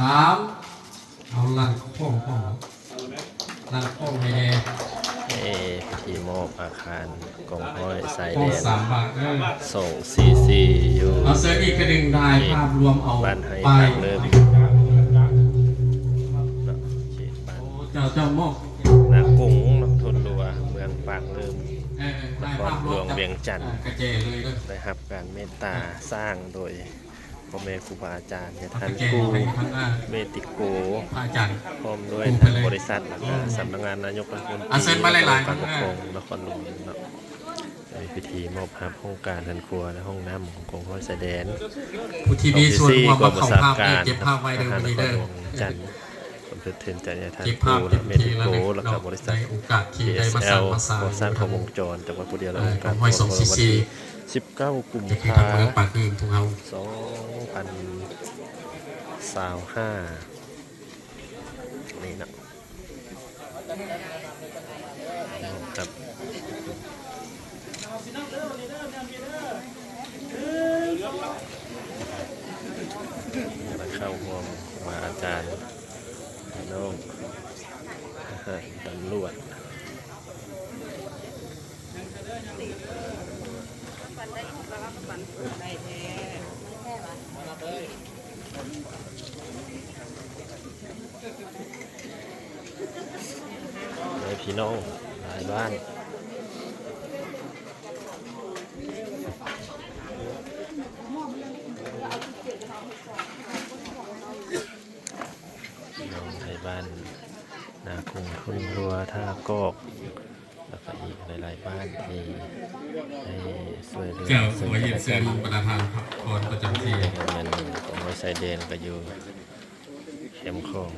3เอาลั่นโค้งลั่นโค้งให้แน่พิธีมอบอาคารกองห้อยสาย โค้ แด ง น 3 บาทส่งซีอยู่เอาเสื้ออีกกระดิ่งได้ภาพรวมเอา บ้านไฮ ไป ทางเริ่มเจ้ามอกนากุ้งนทนรัวเมืองปากเริ่มน ได้ คร ภาพ ห ร ล ว ว ม งเวียงจันทร์ กระเจเลยด้วย ได้รับการเมตตาสร้างโดยพ่อแม่ครูบาอาจารย์ท่าน กระเจ กู ไปข้างหน้า เมติโก พระอาจารย์ พร้อมด้วย กูไป ทาง เลย บริษัทและก็สำนักงานนายกรัฐมนตรี อ่ะเซ็นมาหลายๆ การปกครองนครหลวงเนาะในพิธีมอบภาพห้องการทันครัวและห้องน้ำของกองร้อยสายแดน ผู้ที่มีส่วนร่วม ก กั อบ งประ เขา ชา ภาพ การ เก็บภาพไว้เดี๋ยววันนี้เด้อ จันทร์สมเด็จเทียนจริยธรรม เก็บ ครู ภาพ และเมติโก เต็มที่ และ แล้ว ก็ นะ บริษัท ในโอกาสที่ได้มาสร้าง DSL มาสร้าง ก่อสร้างครบวงจรจังหวัดบุรีรัมย์ ของห้อยสงซีซี 19 กุม จะคือ ภา ทางเมืองปากอื่นพวกเรา 2025นี่นะครับมาเข้าห้องมาอาจารย์น้องตำรวจเลยพี่น้องหลายบ้านน้องไทยบ้านนาคงทุนรัวท่ากอกแล้วก็อีกหลายๆบ้านที่ให้ช่วยเหลือ เจ้าสวยเย็นเสื้อลุงประธานครับพรประจำที่ เงินของไว้ใส่เดนก็อยู่เข้มข้น